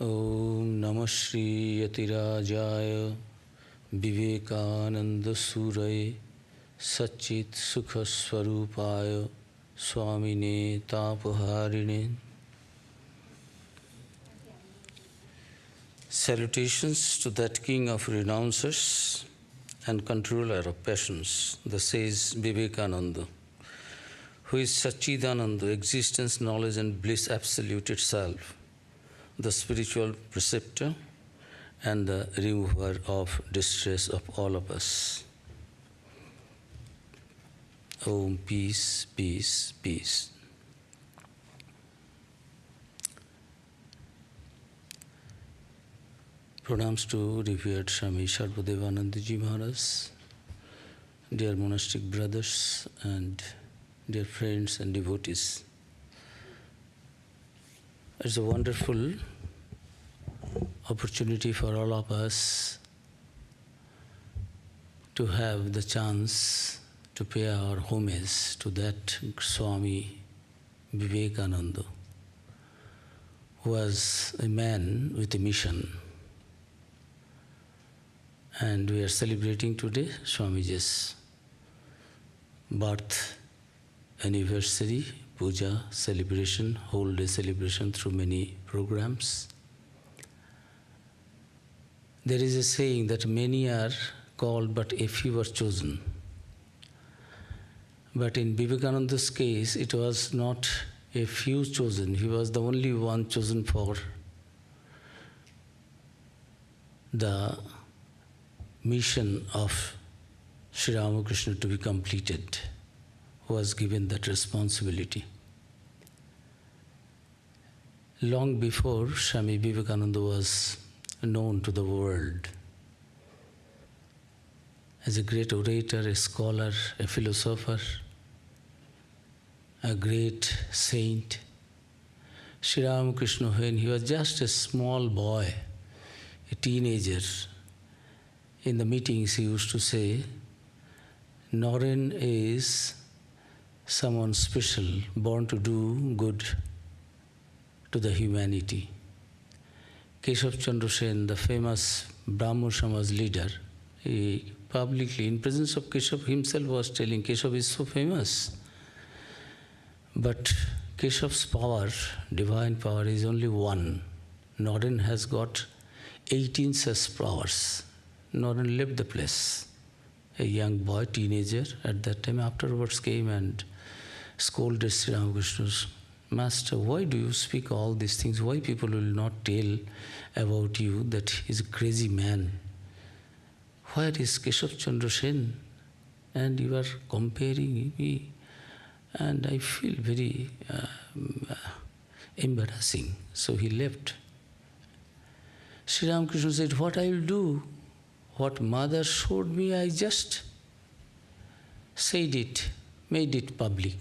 Om Namah Shri Yatirajaya Vivekananda Suraye Satchit Sukha Swarupaya Swamine Tapaharine. Salutations to that King of renouncers and controller of passions, the sage Vivekananda, who is Satchidananda, existence, knowledge and bliss absolute itself, the spiritual preceptor and the remover of distress of all of us. Om, peace, peace, peace. Pranams to revered Swami Sarvadevananda Ji Maharaj, dear monastic brothers and dear friends and devotees. It's a wonderful opportunity for all of us to have the chance to pay our homage to that Swami Vivekananda, who was a man with a mission. And we are celebrating today Swamiji's birth anniversary, puja, celebration, whole day celebration through many programs. There is a saying that many are called but a few are chosen. But in Vivekananda's case, it was not a few chosen. He was the only one chosen for the mission of Sri Ramakrishna to be completed, who was given that responsibility. Long before Swami Vivekananda was known to the world as a great orator, a scholar, a philosopher, a great saint, Sri Ramakrishna, when he was just a small boy, a teenager, in the meetings he used to say, Naren is someone special, born to do good to the humanity. Keshav Chandra Sen, the famous Brahmo Samaj leader, he publicly, in presence of Keshav himself, was telling, Keshav is so famous, but Keshav's power, divine power, is only one. Naren has got 18 such powers. Naren left the place. A young boy, teenager, at that time afterwards came and scolded Sri Ramakrishna's Master, why do you speak all these things? Why people will not tell about you that he's a crazy man? Where is Keshav Chandra Sen? And you are comparing me. And I feel very embarrassing. So he left. Sri Ramakrishna said, what I will do? What mother showed me, I just said it, made it public.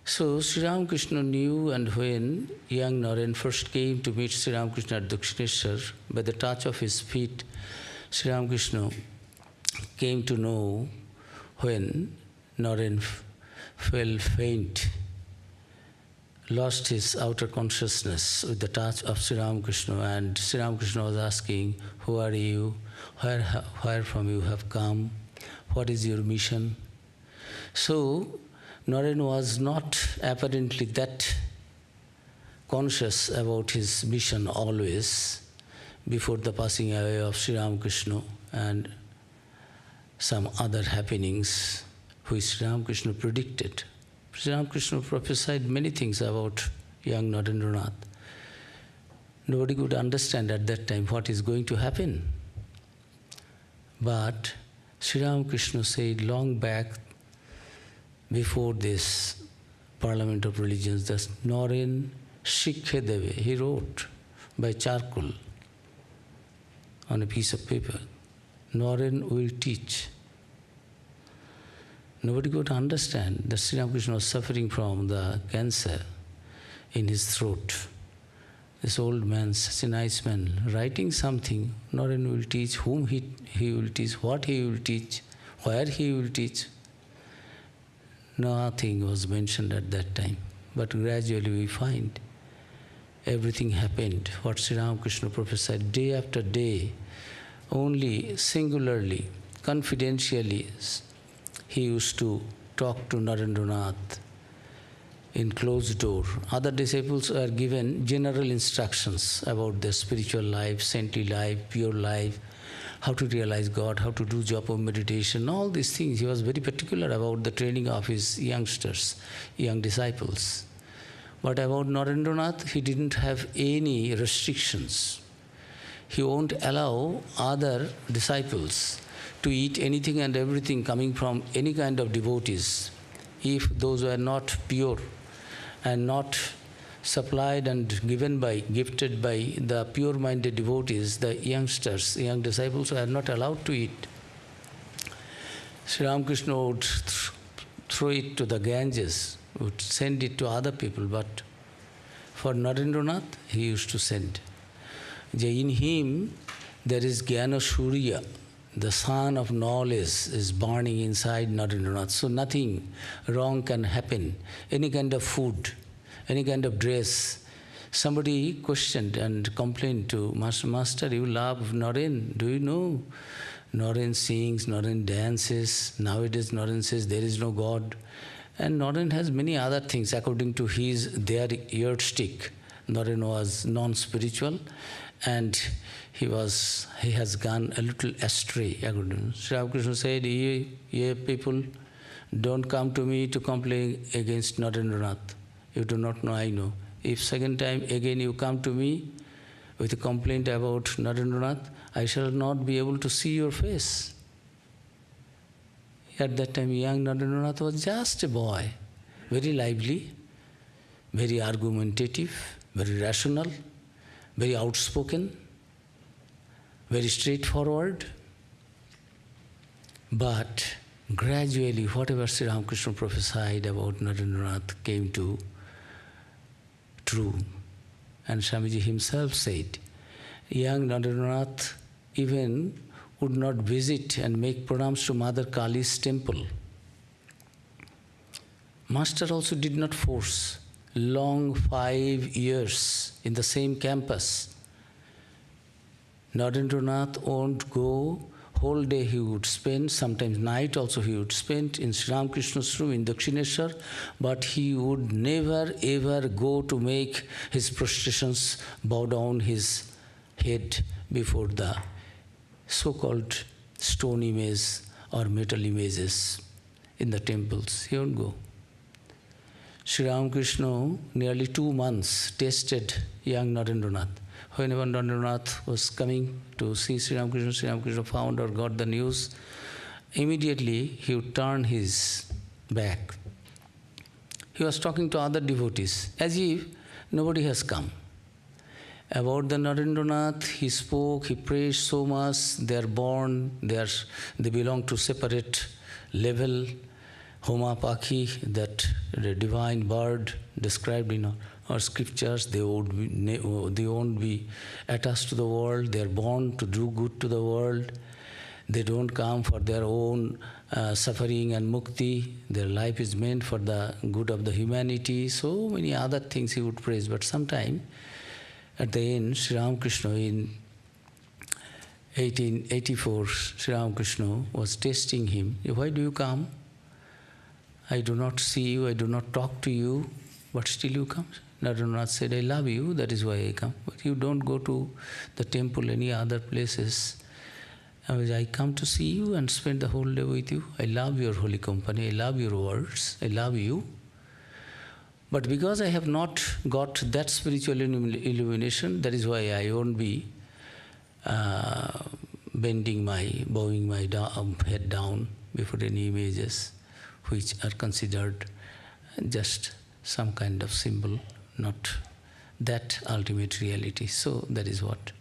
So Sri Ramakrishna knew, and when young Naren first came to meet Sri Ramakrishna at Dakshineshwar, by the touch of his feet, Sri Ramakrishna came to know when Naren fell faint, lost his outer consciousness with the touch of Sri Ramakrishna, and Sri Ramakrishna was asking, who are you? Where from you have come? What is your mission? So, Naren was not apparently that conscious about his mission always before the passing away of Sri Ramakrishna and some other happenings which Sri Ramakrishna predicted. Sri Ramakrishna prophesied many things about young Narendranath. Nobody could understand at that time what is going to happen. But Sri Ramakrishna said long back, before this Parliament of Religions, that Naren Shikhe Deve, he wrote by charcoal on a piece of paper, Naren will teach. Nobody could understand that Sri Ramakrishna was suffering from the cancer in his throat. This old man, such a nice man, writing something, Naren will teach, whom he will teach, what he will teach, where he will teach. Nothing was mentioned at that time. But gradually we find everything happened, what Sri Ramakrishna prophesied day after day, only singularly, confidentially, he used to talk to Narendranath in closed door. Other disciples were given general instructions about their spiritual life, saintly life, pure life, how to realize God, how to do japa meditation, all these things. He was very particular about the training of his youngsters, young disciples. But about Narendranath, he didn't have any restrictions. He won't allow other disciples to eat anything and everything coming from any kind of devotees, if those were not pure and not supplied and gifted by the pure-minded devotees. The youngsters, young disciples were not allowed to eat. Sri Ramakrishna would throw it to the Ganges, would send it to other people, but for Narendranath, he used to send. In him, there is Jnana Surya, the sun of knowledge is burning inside Narendranath. So nothing wrong can happen. Any kind of food, any kind of dress. Somebody questioned and complained to Master, you love Naren. Do you know? Naren sings, Naren dances. Nowadays Naren says there is no God. And Naren has many other things according to their yardstick. Naren was non-spiritual, and he has gone a little astray. Sri Ramakrishna said, ye people, don't come to me to complain against Narendranath. You do not know, I know. If second time again you come to me with a complaint about Narendranath, I shall not be able to see your face. At that time, young Narendranath was just a boy, very lively, very argumentative, very rational, very outspoken, very straightforward. But gradually, whatever Sri Ramakrishna prophesied about Narendranath came to true. And Swamiji himself said, young Narendranath even would not visit and make pranams to Mother Kali's temple. Master also did not force. Long 5 years in the same campus. Narendranath won't go. Whole day he would spend, sometimes night also he would spend in Sri Ramakrishna's room in Dakshineshwar, but he would never ever go to make his prostrations, bow down his head before the so-called stone image or metal images in the temples. He won't go. Sri Ramakrishna nearly 2 months tested young Narendranath. Whenever Narendranath was coming to see Sri Ramakrishna found or got the news, immediately he would turn his back. He was talking to other devotees as if nobody has come. About the Narendranath, he spoke, he praised so much. They are born, they belong to separate level. Homa Pakhi, that the divine bird described in our scriptures, they won't be attached to the world. They are born to do good to the world. They don't come for their own suffering and mukti. Their life is meant for the good of the humanity. So many other things he would praise. But sometime, at the end, Sri Ramakrishna in 1884, Sri Ramakrishna was testing him. Why do you come? I do not see you, I do not talk to you, but still you come. Narendranath said, I love you, that is why I come. But you don't go to the temple, any other places. I come to see you and spend the whole day with you. I love your holy company, I love your words, I love you. But because I have not got that spiritual illumination, that is why I won't be bowing my head down before any images, which are considered just some kind of symbol, not that ultimate reality. So that is what.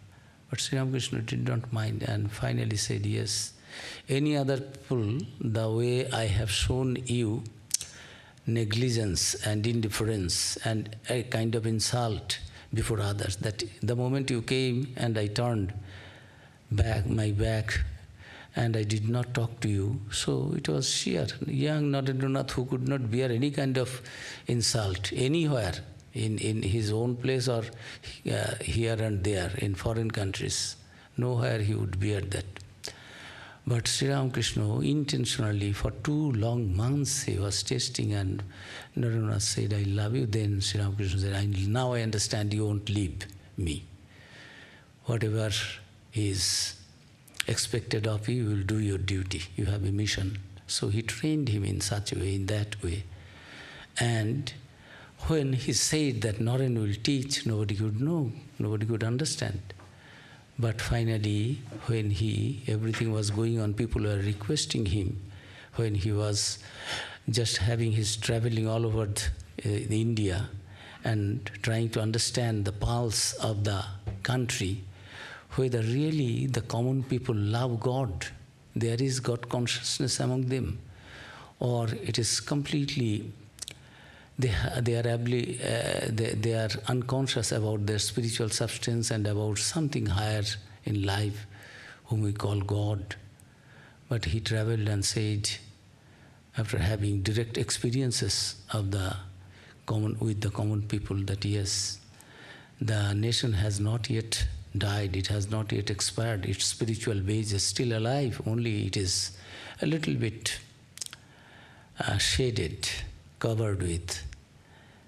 But Sri Ramakrishna did not mind and finally said, yes, any other people, the way I have shown you negligence and indifference and a kind of insult before others, that the moment you came and I turned my back and I did not talk to you. So it was sheer young Narendranath who could not bear any kind of insult anywhere. in his own place or here and there in foreign countries. Nowhere he would bear that. But Sri Ramakrishna intentionally for 2 long months he was testing, and Narayana said, I love you. Then Sri Ramakrishna said, now I understand you won't leave me. Whatever is expected of you, you will do your duty. You have a mission. So he trained him in such a way, in that way. And when he said that Narayana will teach, nobody could know, nobody could understand. But finally, when everything was going on, people were requesting him, when he was just having his traveling all over India and trying to understand the pulse of the country, whether really the common people love God, there is God consciousness among them, or it is completely they are unconscious about their spiritual substance and about something higher in life, whom we call God. But he traveled and said, after having direct experiences of with the common people, that yes, the nation has not yet died, it has not yet expired, its spiritual base is still alive, only it is a little bit shaded, covered with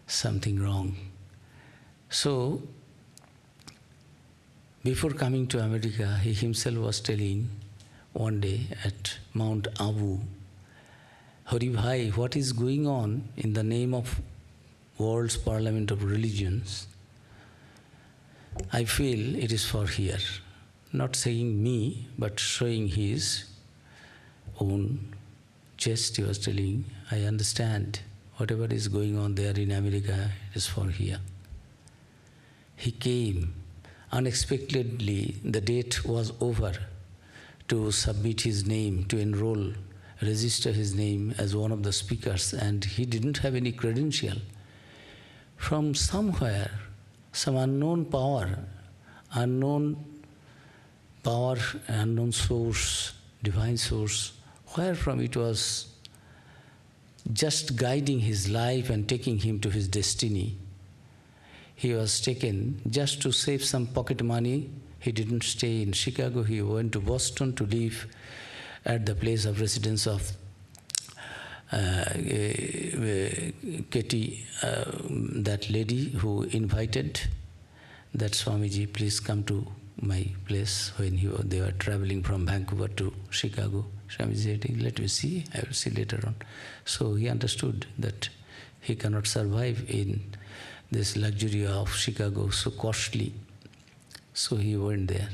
something wrong. So, before coming to America, he himself was telling one day at Mount Abu, Hari Bhai, what is going on in the name of World's Parliament of Religions? I feel it is for here. Not saying me, but showing his own chest, he was telling, I understand whatever is going on there in America is for here. He came. Unexpectedly, the date was over to submit his name, to enroll, register his name as one of the speakers, and he didn't have any credential. From somewhere, some unknown power, unknown source, divine source, where from it was just guiding his life and taking him to his destiny. He was taken just to save some pocket money. He didn't stay in Chicago. He went to Boston to live at the place of residence of Katie, that lady who invited that Swamiji, please come to my place when they were traveling from Vancouver to Chicago. Swamiji said, let me see, I will see later on. So he understood that he cannot survive in this luxury of Chicago, so costly. So he went there.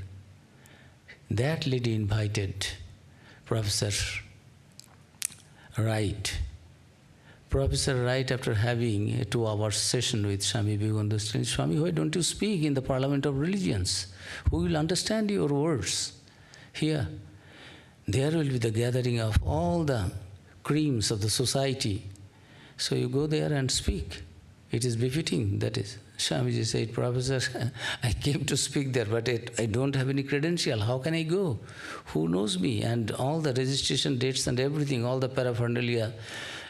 That lady invited Professor Wright. Professor Wright, after having a 2-hour session with Swami Vivekananda, said, Swami, why don't you speak in the Parliament of Religions? Who will understand your words? Here, there will be the gathering of all the creams of the society. So you go there and speak. It is befitting, that is. Swamiji said, Professor, I came to speak there, but I don't have any credential. How can I go? Who knows me? And all the registration dates and everything, all the paraphernalia,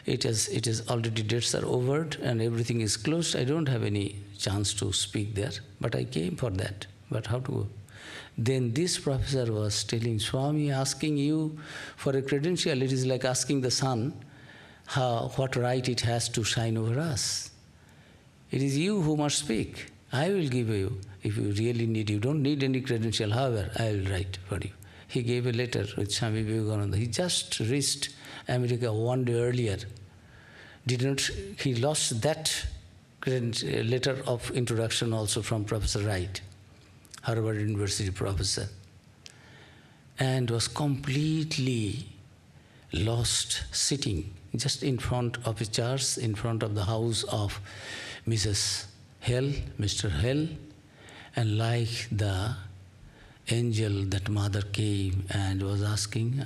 it is already, dates are over and everything is closed. I don't have any chance to speak there, but I came for that. But how to go? Then this professor was telling, Swami, asking you for a credential, it is like asking the sun what right it has to shine over us. It is you who must speak. I will give you, if you really need. You don't need any credential, however, I will write for you. He gave a letter with Swami Vivekananda. He just reached America one day earlier. He lost that letter of introduction also from Professor Wright, Harvard University professor, and was completely lost sitting just in front of a church, in front of the house of Mrs. Hell, Mr. Hell, and like the angel, that mother came and was asking,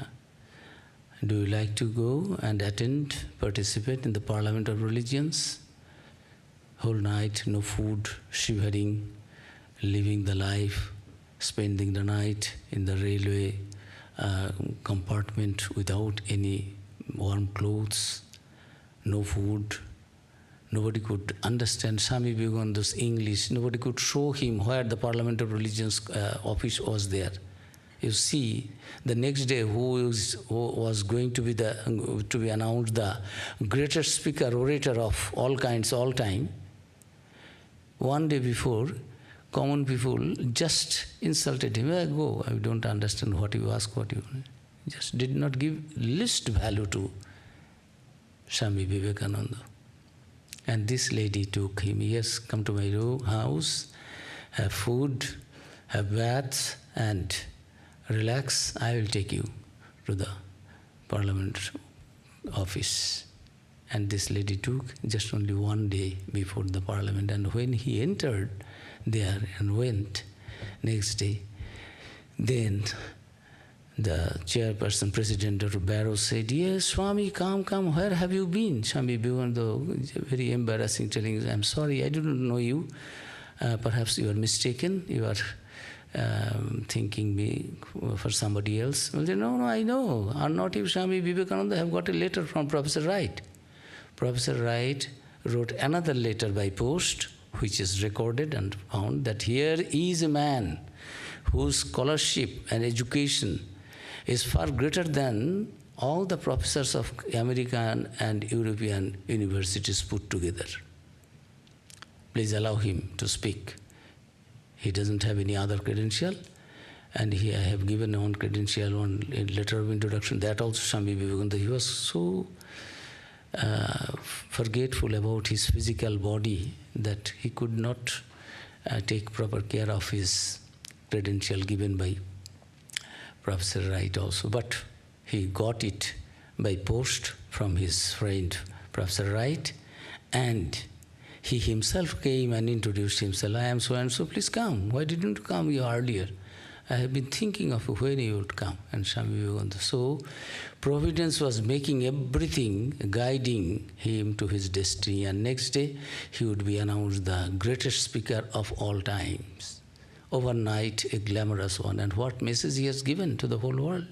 do you like to go and attend, participate in the Parliament of Religions? Whole night, no food, shivering, living the life, spending the night in the railway compartment without any warm clothes, no food, Nobody could understand Swami Vivekananda's English. Nobody could show him where the Parliament of Religions office was there. You see, the next day who was going to be announced the greatest speaker, orator of all kinds, all time. One day before, common people just insulted him. Go, I don't understand what you ask, what you just did not give least value to Swami Vivekananda. And this lady took him, yes, come to my house, have food, have baths, and relax, I will take you to the Parliament office. And this lady took just only one day before the Parliament. And when he entered there and went next day, then the chairperson, President Dr. Barrow said, yes, Swami, come, where have you been? Swami Vivekananda, very embarrassing, telling him, I'm sorry, I didn't know you. Perhaps you are mistaken, you are thinking me for somebody else. Well, no, I know. Or not if Swami Vivekananda have got a letter from Professor Wright. Professor Wright wrote another letter by post, which is recorded and found that here is a man whose scholarship and education is far greater than all the professors of American and European universities put together. Please allow him to speak. He doesn't have any other credential, and I have given one credential, one letter of introduction. That also Swami Vivekananda, he was so forgetful about his physical body that he could not take proper care of his credential given by Professor Wright also. But he got it by post from his friend Professor Wright, and he himself came and introduced himself. I am so and so, please come. Why didn't you come earlier? I have been thinking of when you would come. And Swami Vivekananda. So Providence was making everything, guiding him to his destiny. And next day he would be announced the greatest speaker of all times. Overnight, a glamorous one. And what message he has given to the whole world?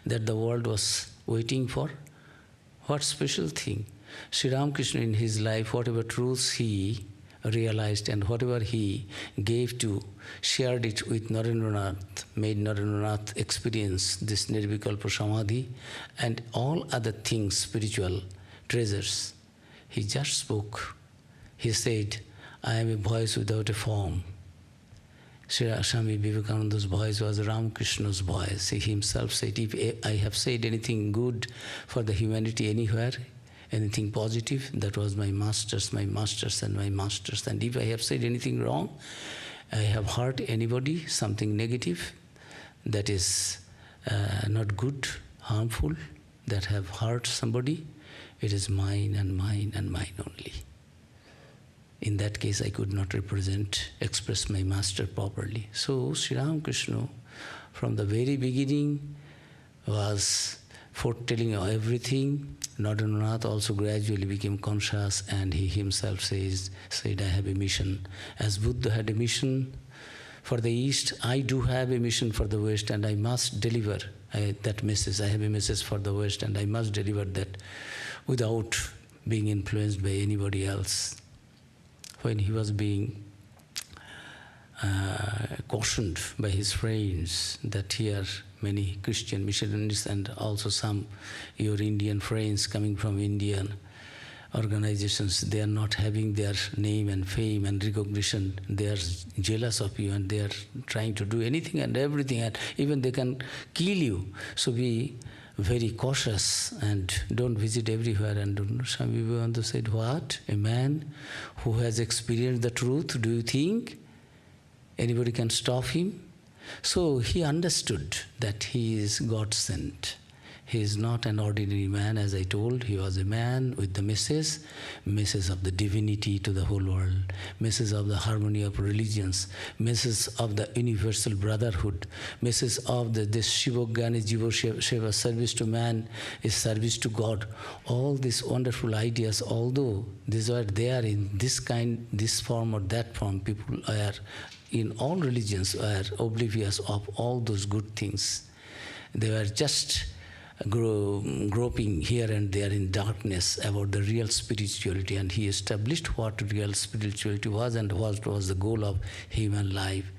That the world was waiting for? What special thing? Sri Ramakrishna in his life, whatever truths he realized and whatever he gave to, shared it with Narendranath, made Narendranath experience this Nirvikalpa Samadhi and all other things, spiritual treasures. He just spoke. He said, I am a voice without a form. Swami Vivekananda's voice was Ramakrishna's voice. He himself said, if I have said anything good for the humanity anywhere, anything positive, that was my masters, and my masters. And if I have said anything wrong, I have hurt anybody, something negative, that is not good, harmful, that have hurt somebody, it is mine and mine and mine only. In that case, I could not express my master properly. So Sri Ramakrishna, from the very beginning, was foretelling everything. Narendranath also gradually became conscious, and he himself said, I have a mission. As Buddha had a mission for the East, I do have a mission for the West, and I must deliver that message. I have a message for the West, and I must deliver that without being influenced by anybody else. When he was being cautioned by his friends that here many Christian missionaries and also some your Indian friends coming from Indian organizations, they are not having their name and fame and recognition. They are jealous of you and they are trying to do anything and everything, and even they can kill you. So be very cautious and don't visit everywhere. And Swami Vivekananda said, what? A man who has experienced the truth, do you think anybody can stop him? So he understood that he is God sent. He is not an ordinary man, as I told. He was a man with the message of the divinity to the whole world, message of the harmony of religions, message of the universal brotherhood, message of this Shivogani Jiva Seva, service to man is service to God. All these wonderful ideas, although these are there in this kind, this form or that form, people are in all religions are oblivious of all those good things. They were just groping here and there in darkness about the real spirituality, and he established what real spirituality was and what was the goal of human life.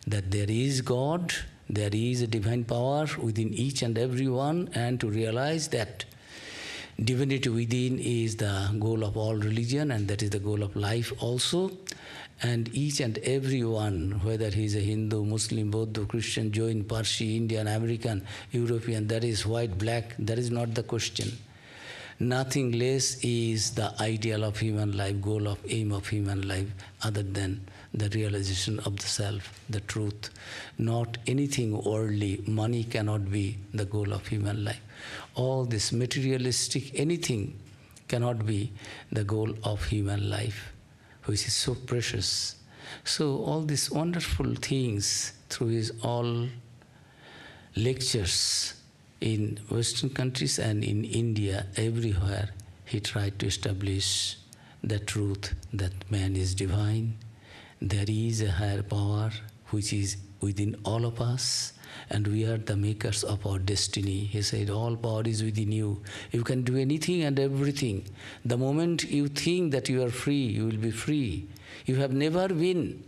That there is God, there is a divine power within each and every one, and to realize that divinity within is the goal of all religion, and that is the goal of life also. And each and every one, whether he is a Hindu, Muslim, Buddha, Christian, Jain, Parsi, Indian, American, European, that is white, black, that is not the question. Nothing less is the ideal of human life, goal of aim of human life, other than the realization of the self, the truth. Not anything worldly. Money cannot be the goal of human life. All this materialistic, anything cannot be the goal of human life, which is so precious. So all these wonderful things through his all lectures in Western countries and in India, everywhere, he tried to establish the truth that man is divine. There is a higher power which is within all of us, and we are the makers of our destiny. He said, all power is within you. You can do anything and everything. The moment you think that you are free, you will be free. You have never been,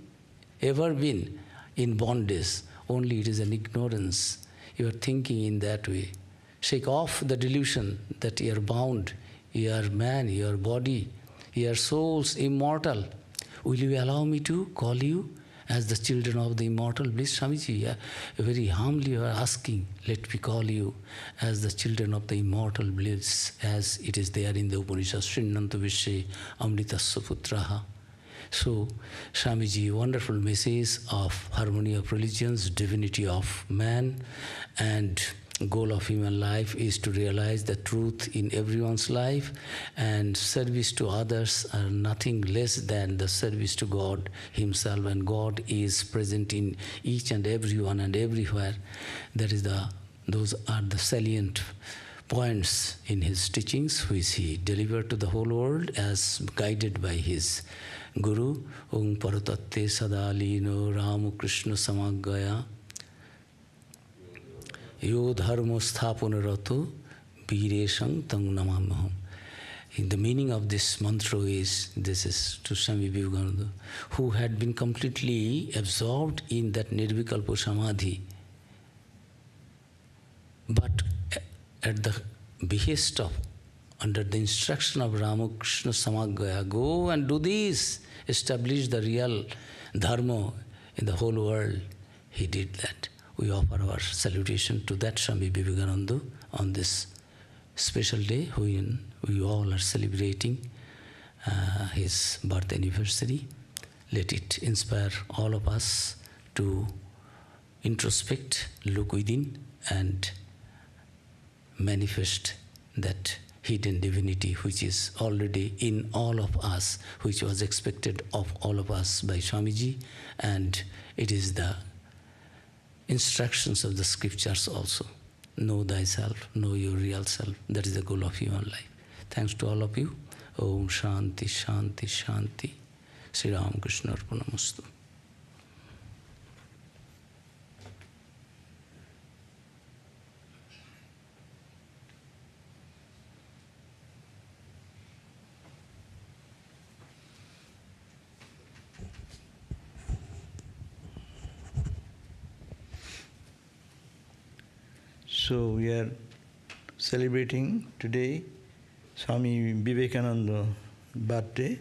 ever been in bondage. Only it is an ignorance. You are thinking in that way. Shake off the delusion that you are bound, you are man, your body, your soul's immortal. Will you allow me to call you as the children of the immortal bliss? Swamiji, very humbly you are asking, let me call you as the children of the immortal bliss, as it is there in the Upanishad, Shrinnantu Vishye Amritasya Putraha. So, Swamiji, wonderful message of harmony of religions, divinity of man, and goal of human life is to realize the truth in everyone's life, and service to others are nothing less than the service to God himself, and God is present in each and everyone and everywhere. Those are the salient points in his teachings, which he delivered to the whole world as guided by his Guru. Om Paratatte Sadalino Rama Krishna Samagaya Yo Dharmo Sthapanarato Vireshang Tang Namamaham. The meaning of this mantra is, this is to Swami Vivekananda, who had been completely absorbed in that Nirvikalpa Samadhi. But at the behest of, under the instruction of Ramakrishna Samagaya, go and do this, establish the real dharma in the whole world. He did that. We offer our salutation to that Swami Vivekananda on this special day when we all are celebrating his birth anniversary. Let it inspire all of us to introspect, look within, and manifest that hidden divinity which is already in all of us, which was expected of all of us by Swamiji, and it is the instructions of the scriptures also. Know thyself, know your real self. That is the goal of human life. Thanks to all of you. Om Shanti, Shanti, Shanti. Sri Ram Krishna Arpanamastu. So we are celebrating today Swami Vivekananda birthday.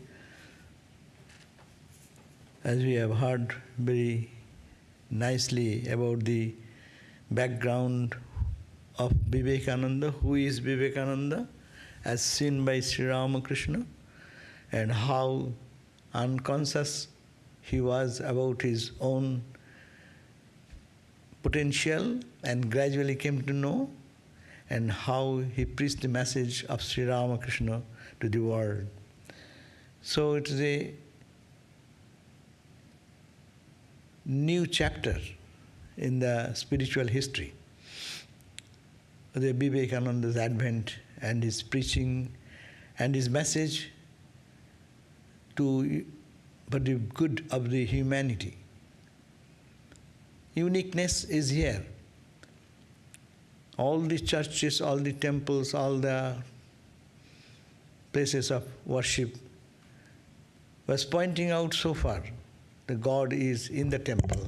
As we have heard very nicely about the background of Vivekananda, who is Vivekananda as seen by Sri Ramakrishna, and how unconscious he was about his own potential and gradually came to know, and how he preached the message of Sri Ramakrishna to the world. So it is a new chapter in the spiritual history. The Vivekananda's advent and his preaching and his message for the good of the humanity. Uniqueness is here. all the churches, all the temples, all the places of worship was pointing out so far that God is in the temple.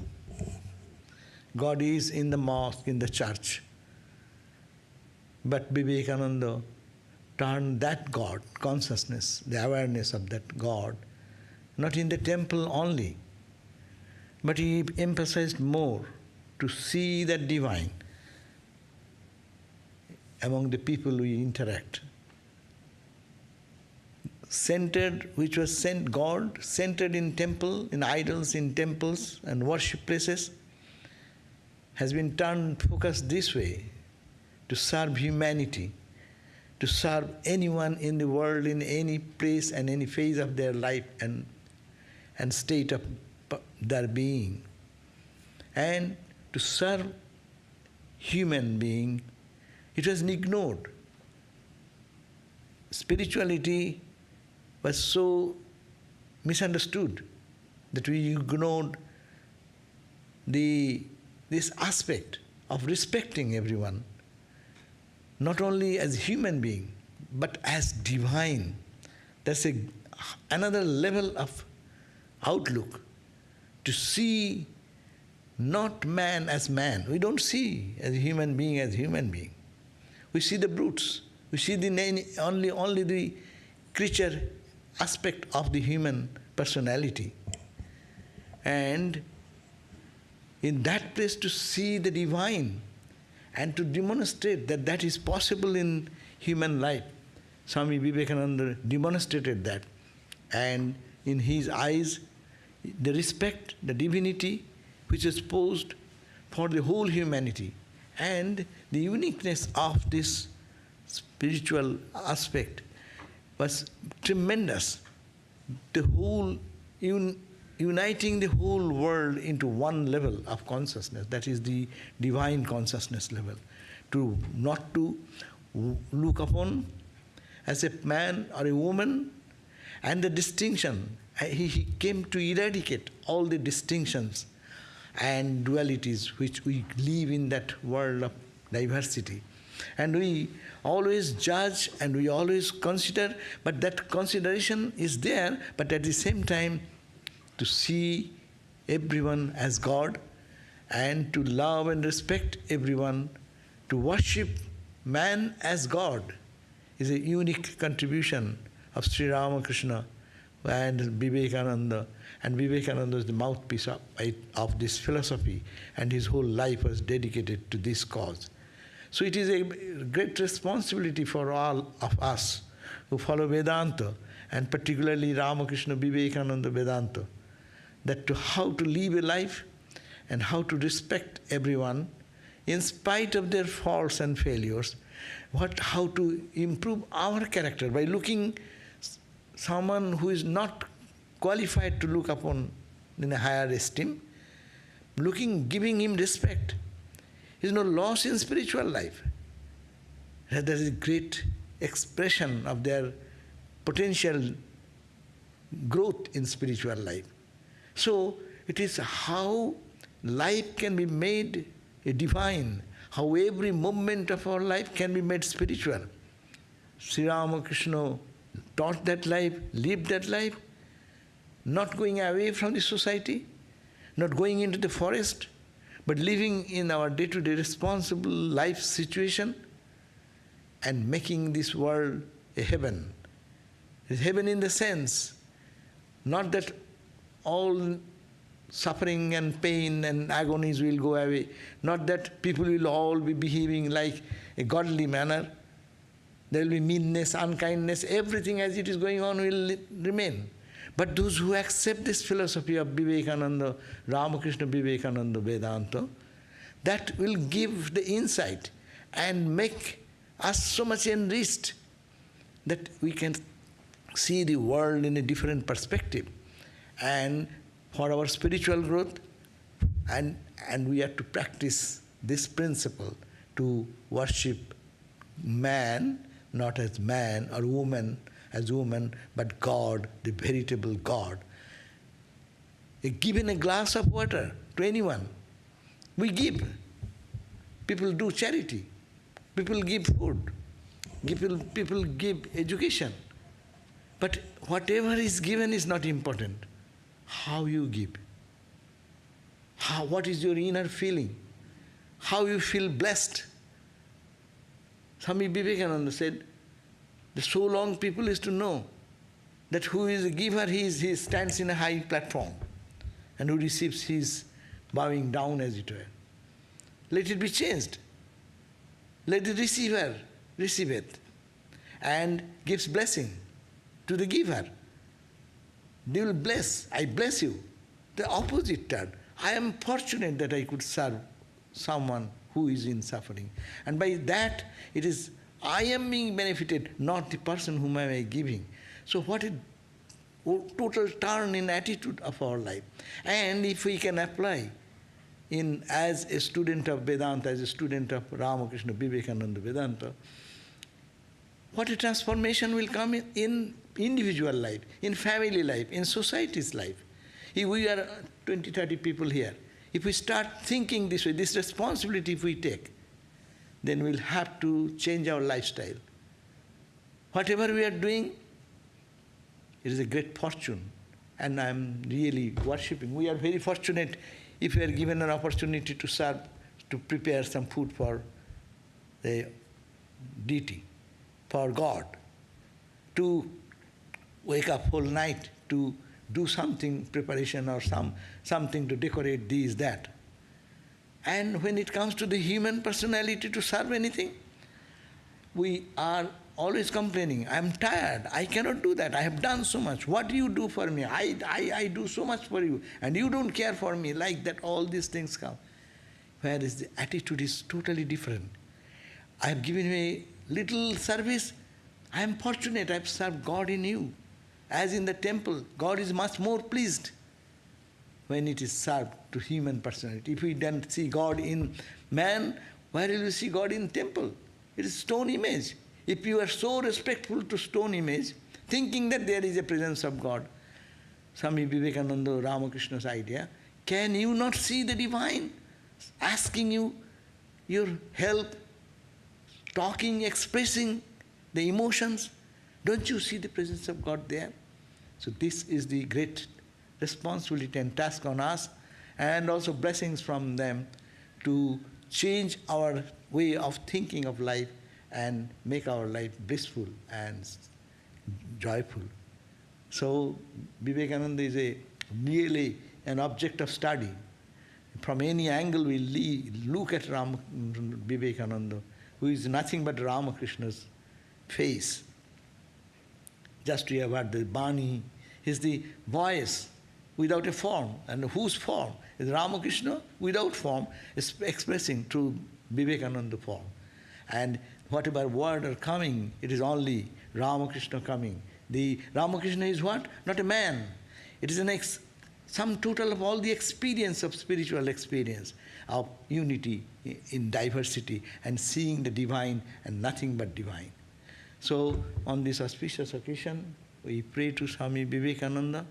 God is in the mosque, in the church. But Vivekananda turned that God, consciousness, the awareness of that God, not in the temple only, but he emphasized more to see that divine among the people we interact. Centered, which was God, centered in temple, in idols, in temples and worship places, has been turned, focused this way, to serve humanity, to serve anyone in the world, in any place and any phase of their life and state of their being. And to serve human being, it was ignored. Spirituality was so misunderstood that we ignored this aspect of respecting everyone, not only as human being, but as divine. That's another level of outlook, to see not man as man. We don't see as a human being as human being. We see the brutes. We see only the creature aspect of the human personality. And in that place to see the divine and to demonstrate that that is possible in human life. Swami Vivekananda demonstrated that. And in his eyes, the respect, the divinity which is posed for the whole humanity, and the uniqueness of this spiritual aspect was tremendous. The whole uniting the whole world into one level of consciousness, that is the divine consciousness level. Not to look upon as a man or a woman, and the distinction. He came to eradicate all the distinctions and dualities which we live in that world of diversity. And we always judge and we always consider, but that consideration is there, but at the same time to see everyone as God and to love and respect everyone, to worship man as God is a unique contribution of Sri Ramakrishna and Vivekananda. And Vivekananda is the mouthpiece of this philosophy, and his whole life was dedicated to this cause. So it is a great responsibility for all of us who follow Vedanta, and particularly Ramakrishna Vivekananda Vedanta, that how to live a life and how to respect everyone in spite of their faults and failures, how to improve our character by looking someone who is not qualified to look upon in a higher esteem, giving him respect. Is no loss in spiritual life. That is a great expression of their potential growth in spiritual life. So it is how life can be made a divine, how every moment of our life can be made spiritual. Sri Ramakrishna taught that life, lived that life, not going away from the society, not going into the forest, but living in our day-to-day responsible life situation and making this world a heaven. A heaven in the sense, not that all suffering and pain and agonies will go away, not that people will all be behaving like a godly manner. There will be meanness, unkindness, everything as it is going on will remain. But those who accept this philosophy of Vivekananda, Ramakrishna Vivekananda Vedanta, that will give the insight and make us so much enriched that we can see the world in a different perspective. And for our spiritual growth, and we have to practice this principle to worship man, not as man, or woman as woman, but God, the veritable God. Given a glass of water to anyone, we give. People do charity. People give food, people give education. But whatever is given is not important. How you give. What is your inner feeling? How you feel blessed. Swami Vivekananda said, the so long people is to know that who is a giver, he stands in a high platform, and who receives, he is bowing down, as it were. Let it be changed. Let the receiver receive it and gives blessing to the giver. They will bless. I bless you. The opposite turn. I am fortunate that I could serve someone who is in suffering. And by that, it is I am being benefited, not the person whom I am giving. So what a total turn in attitude of our life. And if we can apply as a student of Vedanta, as a student of Ramakrishna Vivekananda Vedanta, what a transformation will come in individual life, in family life, in society's life. If we are 20, 30 people here, if we start thinking this way, this responsibility if we take, then we'll have to change our lifestyle. Whatever we are doing, it is a great fortune, and I am really worshipping. We are very fortunate if we are given an opportunity to serve, to prepare some food for the deity, for God, to wake up whole night to do something, preparation or something to decorate this, that. And when it comes to the human personality to serve anything, we are always complaining, I am tired, I cannot do that, I have done so much, what do you do for me? I do so much for you, and you don't care for me, like that all these things come. Whereas the attitude is totally different. I have given you a little service, I am fortunate, I have served God in you. As in the temple, God is much more pleased when it is served to human personality. If we don't see God in man, where will we see God in temple? It is stone image. If you are so respectful to stone image, thinking that there is a presence of God, Swami Vivekananda, Ramakrishna's idea, can you not see the divine asking you your help, talking, expressing the emotions? Don't you see the presence of God there? So this is the great responsibility and task on us, and also blessings from them to change our way of thinking of life and make our life blissful and joyful. So Vivekananda is really an object of study. From any angle we look at Vivekananda, who is nothing but Ramakrishna's face. Just to have heard the Bani, is the voice without a form. And whose form? Is Ramakrishna without form, is expressing through Vivekananda form. And whatever word are coming, it is only Ramakrishna coming. The Ramakrishna is what? Not a man. It is some total of all the experience of spiritual experience, of unity in diversity, and seeing the divine and nothing but divine. So on this auspicious occasion, we pray to Swami Vivekananda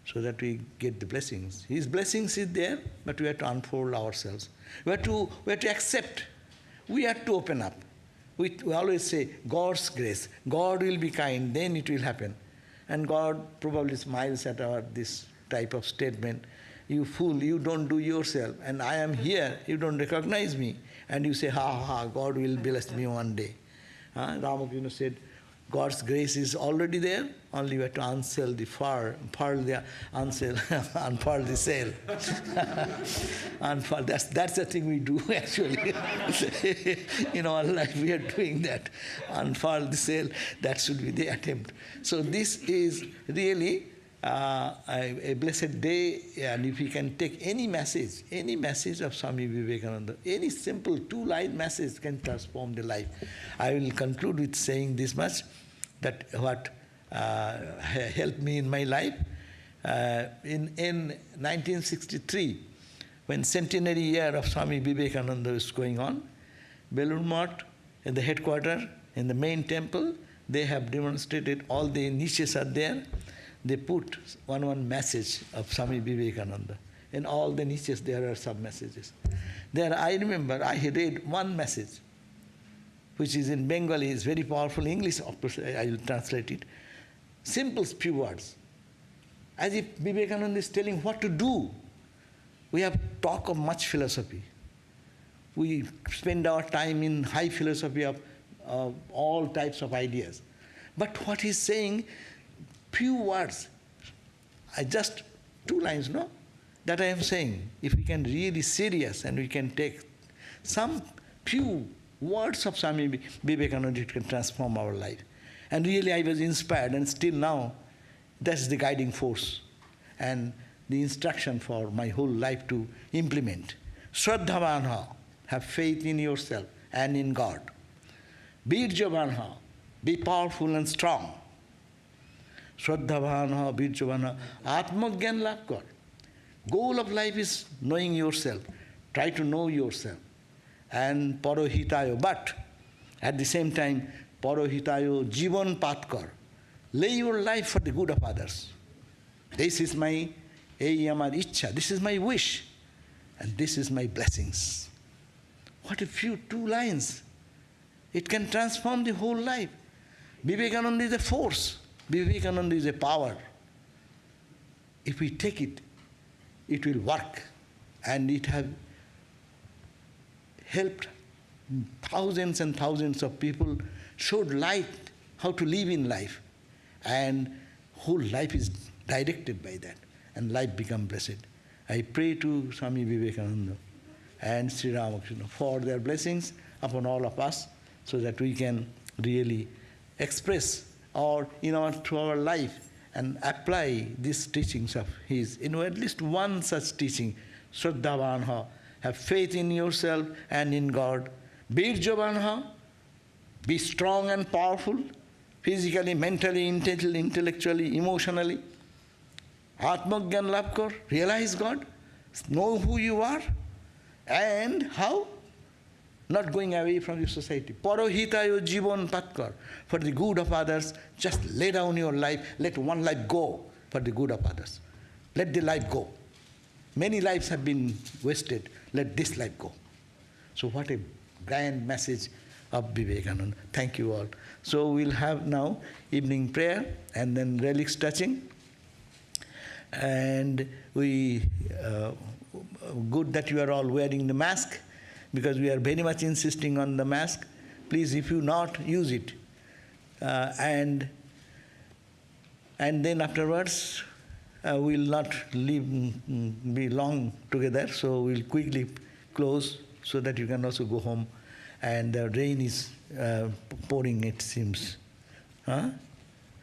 so that we get the blessings. His blessings is there, but we have to unfold ourselves. We have to accept. We have to open up. We always say, God's grace. God will be kind, then it will happen. And God probably smiles at this type of statement. You fool, you don't do yourself, and I am here, you don't recognize me. And you say, ha, God will bless me one day. Ramakrishna said, God's grace is already there, only you have to unfurl the sail. That's the thing we do actually. In our life we are doing that. Unfurl the sail, that should be the attempt. So this is really a blessed day, and if we can take any message of Swami Vivekananda, any simple 2-line message can transform the life. I will conclude with saying this much, that what helped me in my life. In 1963, when centenary year of Swami Vivekananda was going on, Belur Math, in the headquarters, in the main temple, they have demonstrated, all the niches are there. They put one message of Swami Vivekananda. In all the niches there are sub-messages. There I remember I read one message. which is in Bengali, is very powerful. English, of course, I will translate it. Simple, few words. As if Vivekananda is telling what to do. We have talk of much philosophy. We spend our time in high philosophy of all types of ideas. But what he's saying, few words, just 2 lines, no? That I am saying, if we can really serious and we can take some few words of Swami Vivekananda, it can transform our life. And really I was inspired, and still now, that's the guiding force and the instruction for my whole life to implement. Shraddhavanha, have faith in yourself and in God. Virjavanha, be powerful and strong. Shraddhavanha, Virjavanha, Atmagyan labh kar. Goal of life is knowing yourself. Try to know yourself. And parohitayo, but at the same time, parohitayo jivan path kar. Lay your life for the good of others. This is my amar ichha, this is my wish, and this is my blessings. What a few 2 lines. It can transform the whole life. Vivekananda is a force. Vivekananda is a power. If we take it, it will work. And it has helped thousands and thousands of people, showed light how to live in life. And whole life is directed by that. And life becomes blessed. I pray to Swami Vivekananda and Sri Ramakrishna for their blessings upon all of us, so that we can really express through our life and apply these teachings of his. At least one such teaching, Shraddhavanha, have faith in yourself and in God. Virjavanha, be strong and powerful, physically, mentally, intellectually, emotionally. Atmagyan labh kar, realize God, know who you are, and how? Not going away from your society. Parohitayo jivan path kar, for the good of others, just lay down your life, let one life go for the good of others. Let the life go. Many lives have been wasted, let this life go. So what a grand message of Vivekananda. Thank you all. So we'll have now evening prayer and then relics touching. And we, good that you are all wearing the mask, because we are very much insisting on the mask. Please, if you not, use it. And then afterwards, we'll not be long together, so we'll quickly close so that you can also go home. And the rain is pouring, it seems.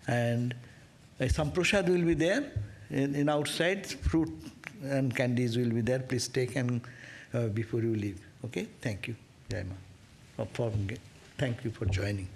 And some prasad will be there in outside, fruit and candies will be there. Please take and before you leave. Okay? Thank you, Jai Ma. Thank you for joining.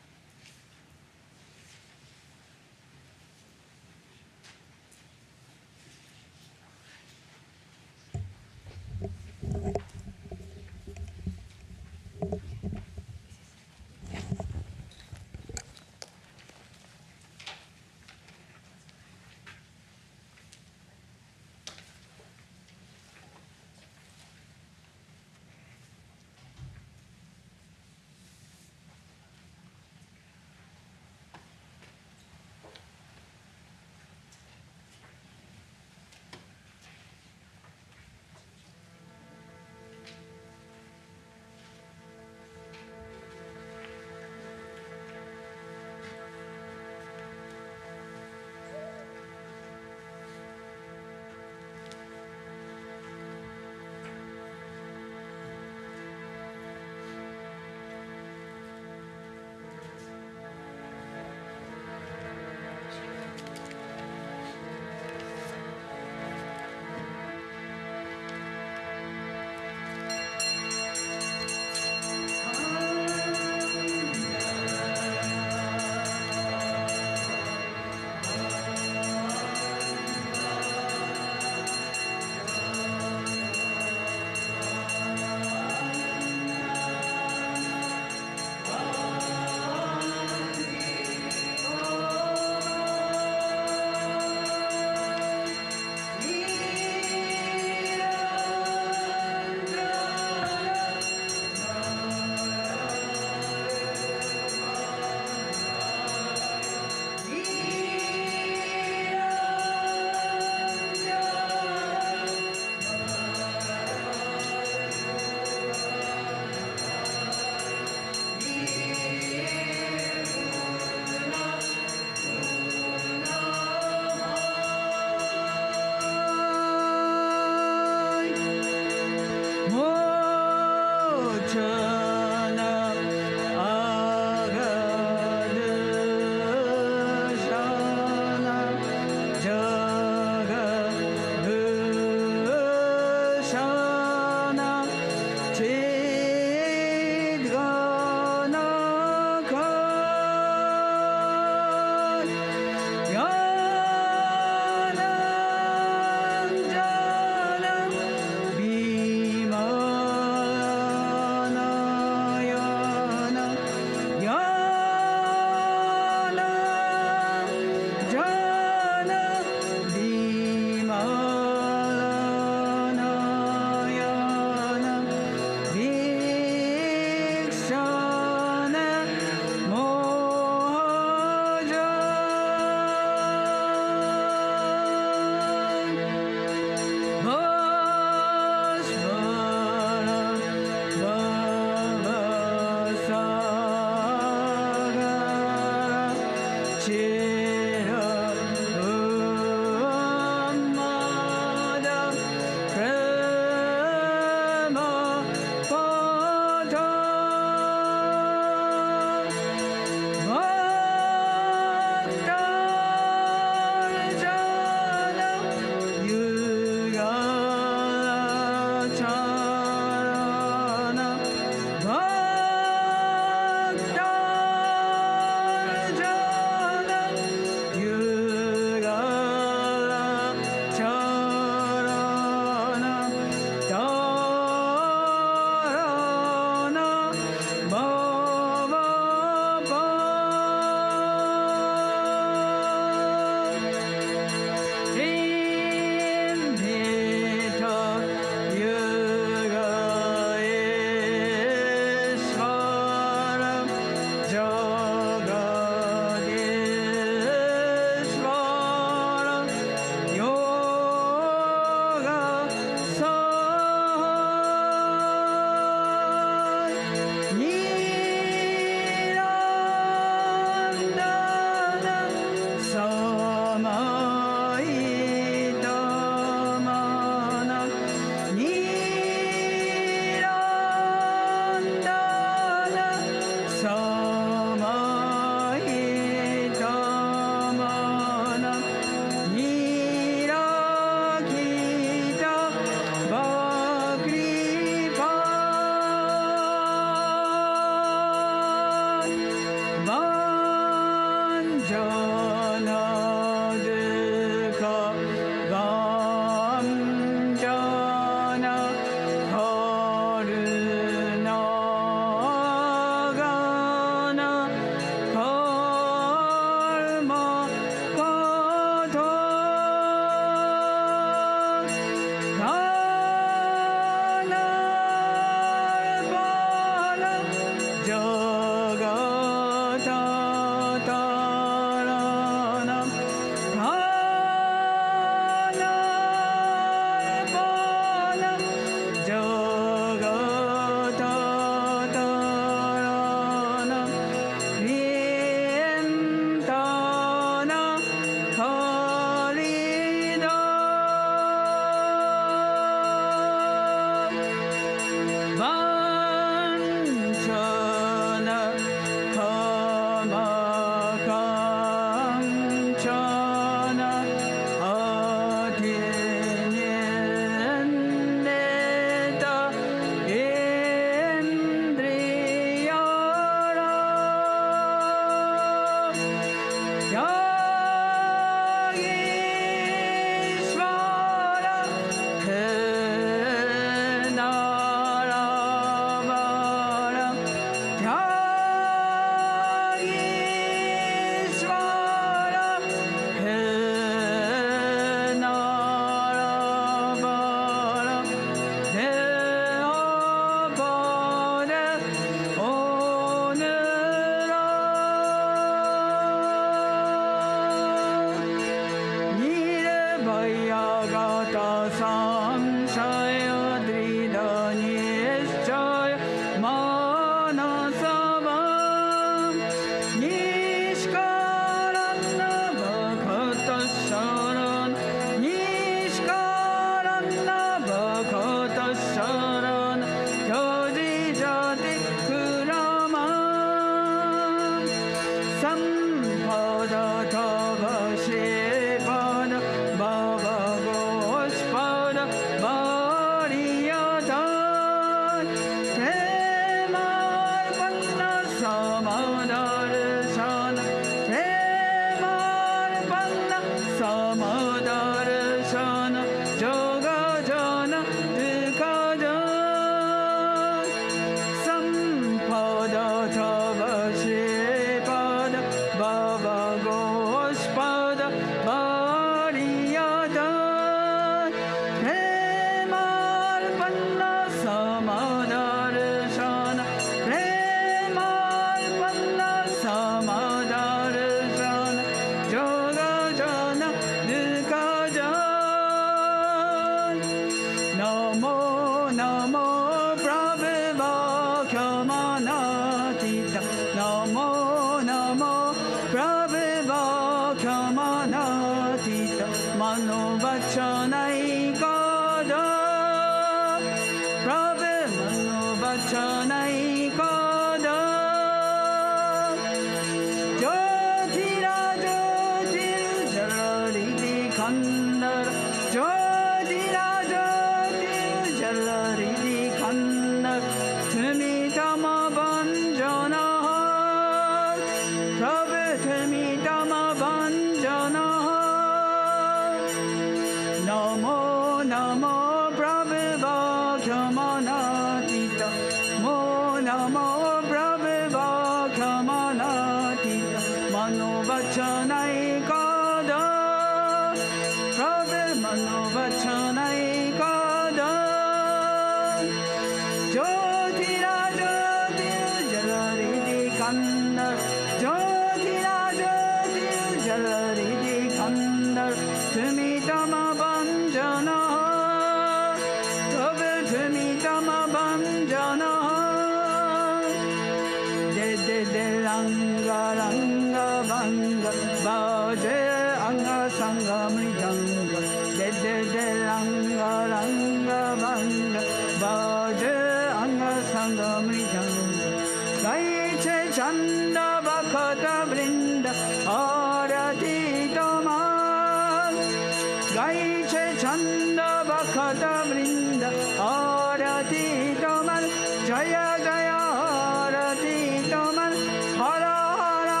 Jaya Arati Taman Hara Hara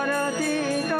Arati Taman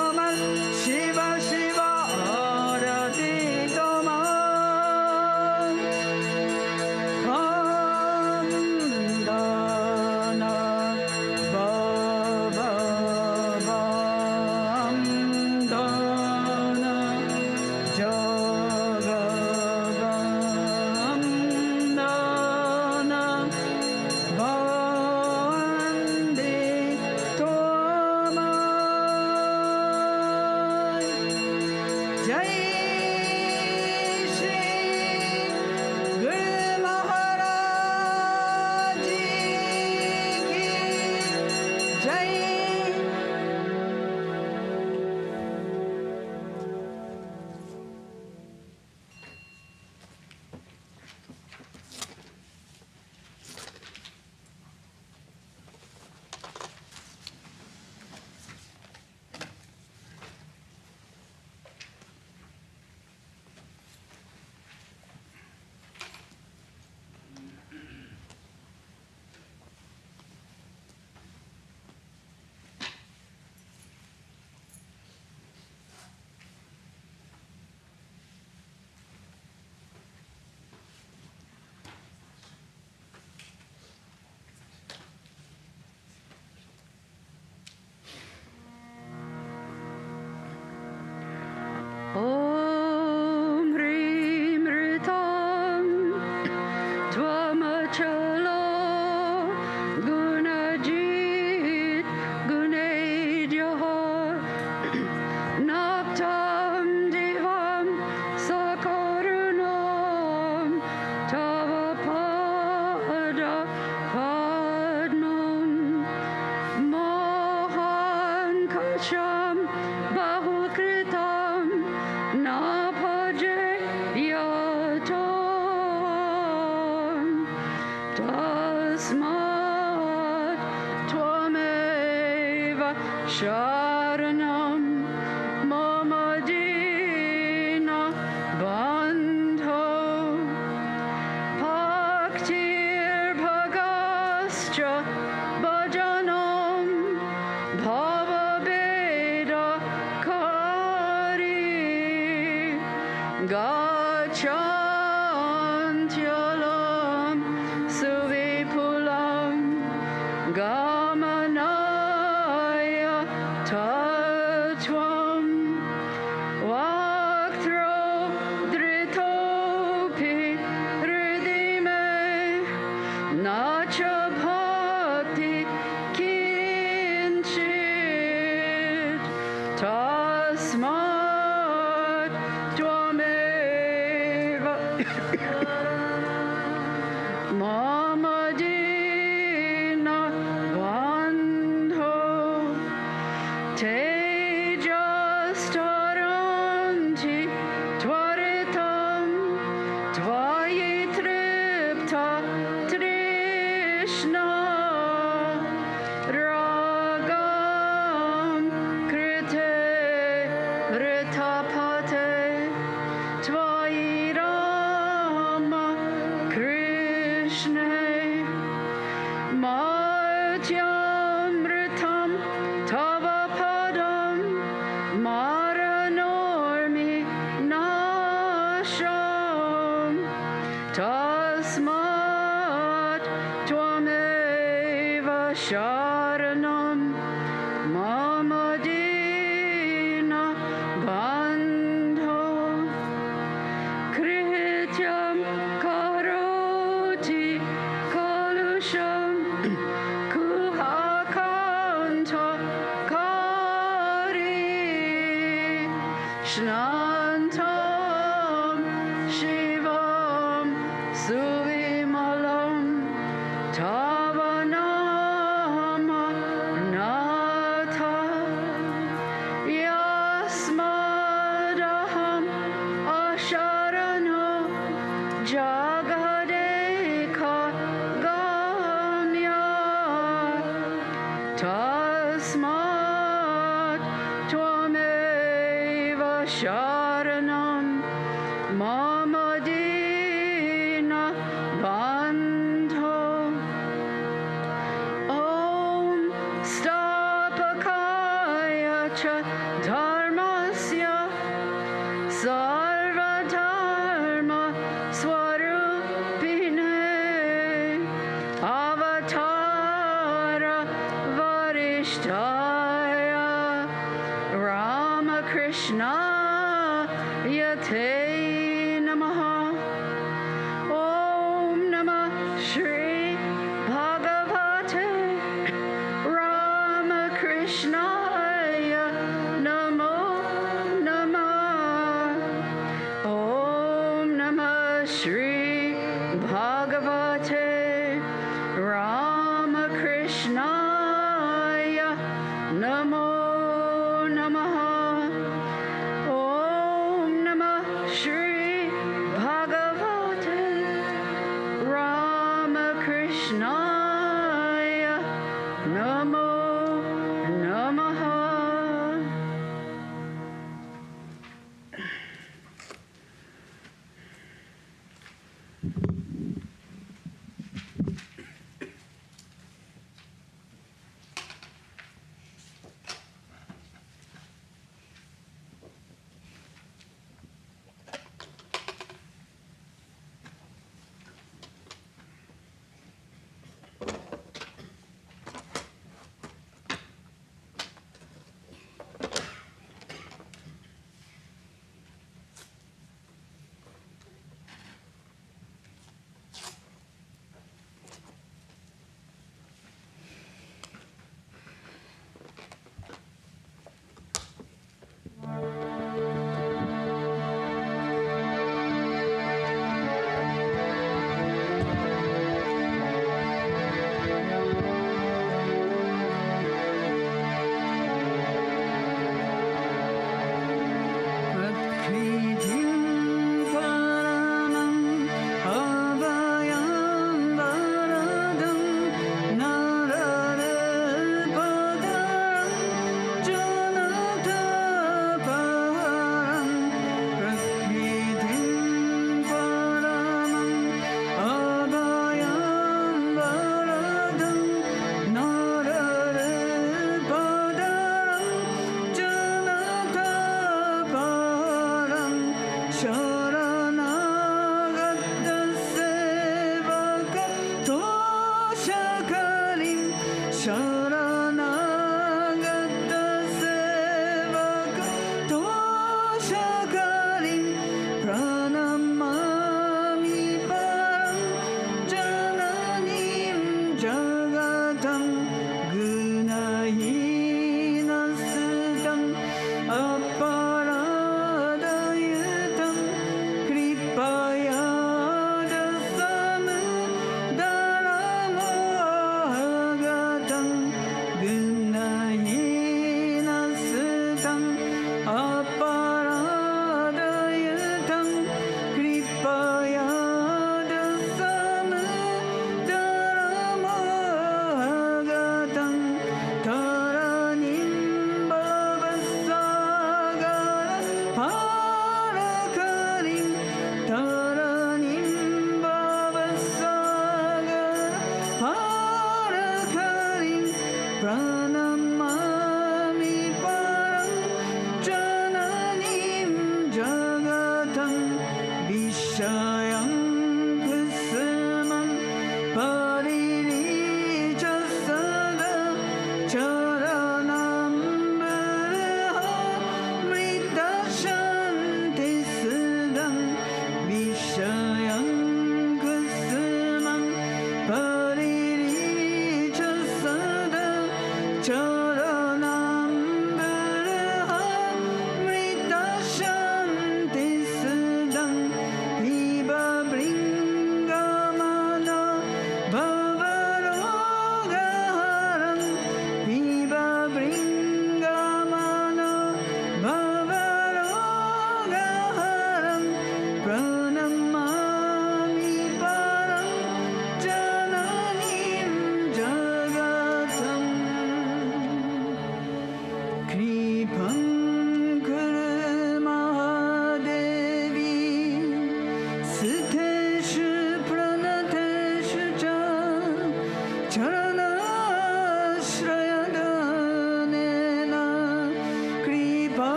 Bhagavate Ramakrishna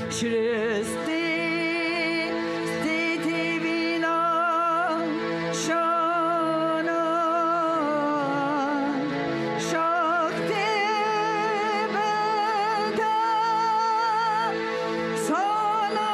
Shristi Sthiti Vinashana Shakti Vedanta Sanatani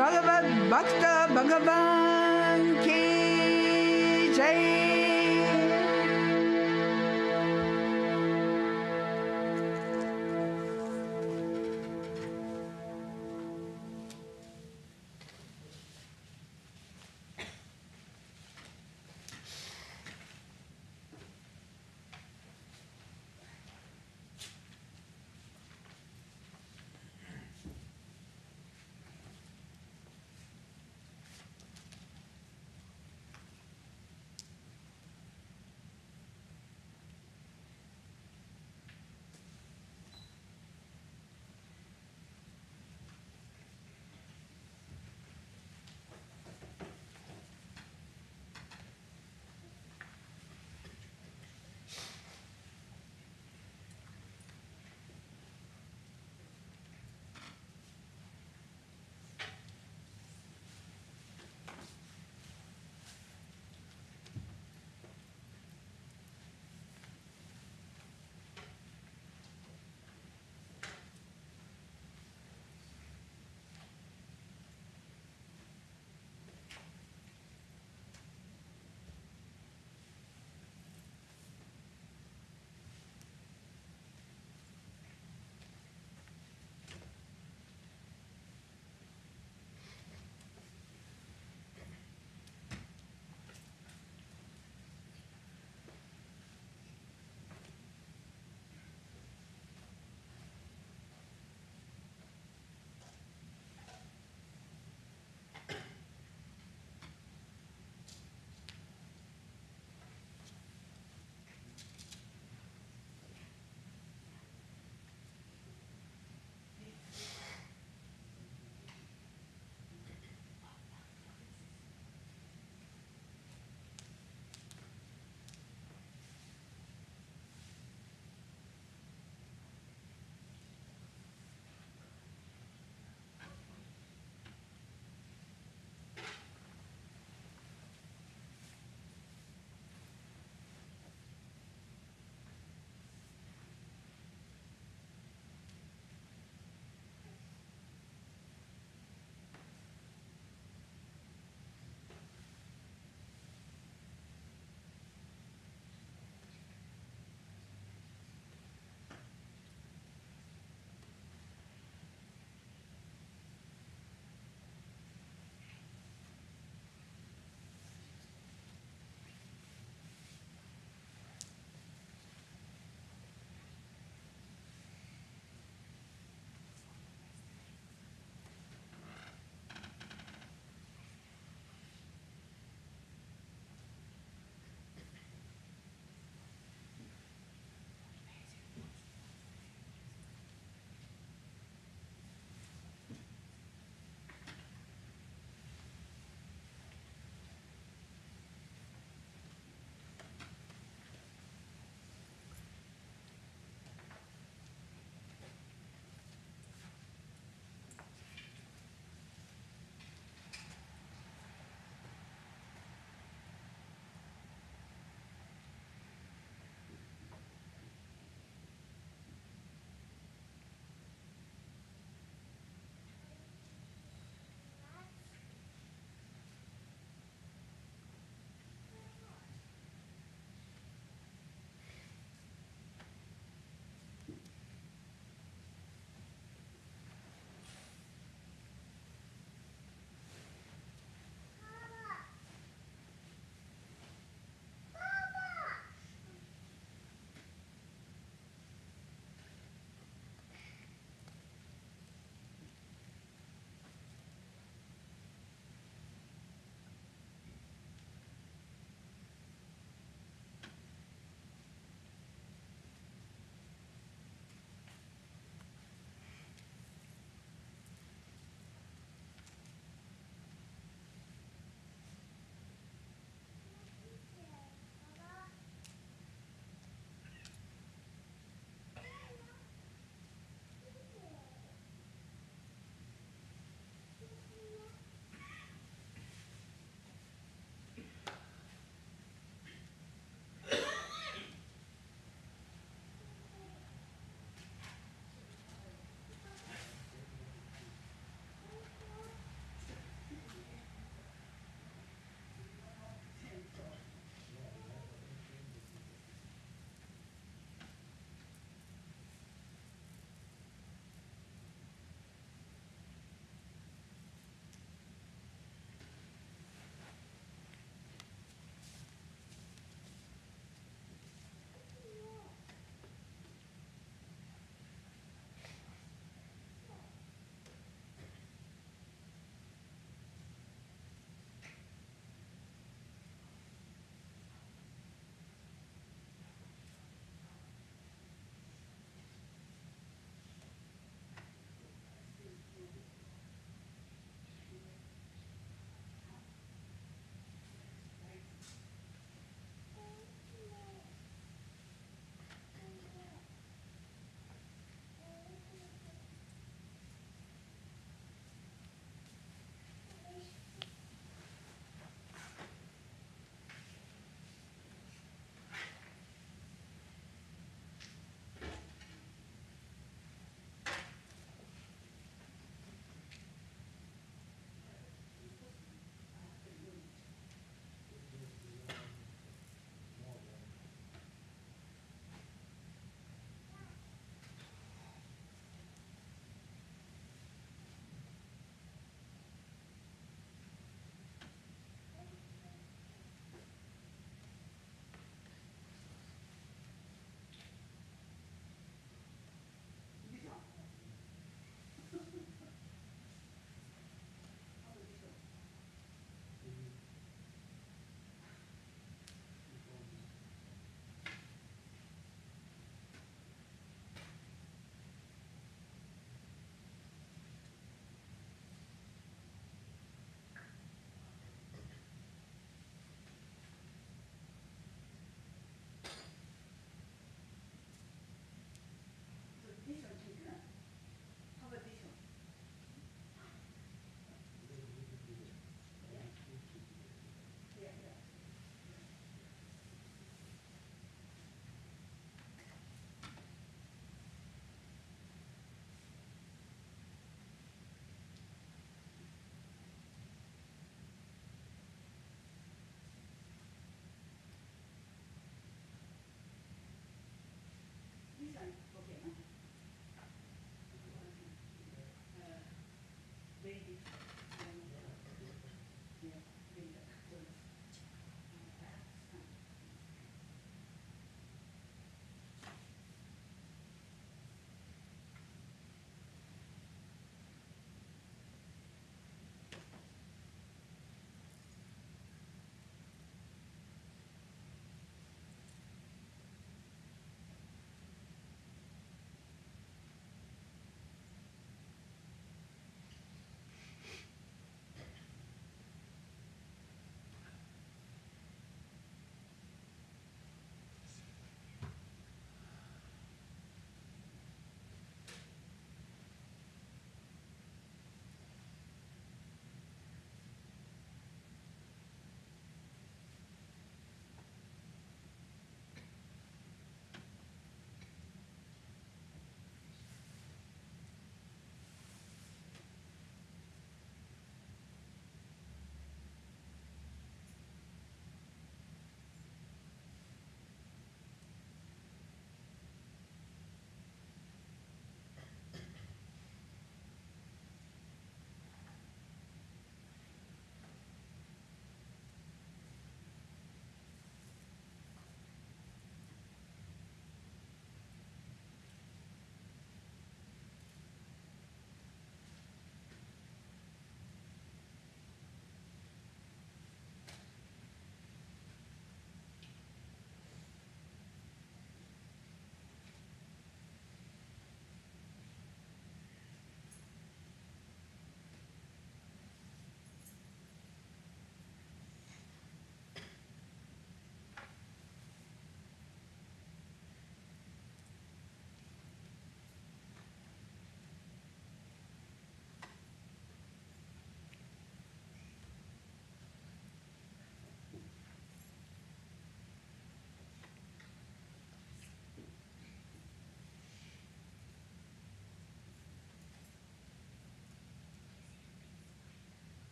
Bhagavad Bhakta Bhagavan ki Jai.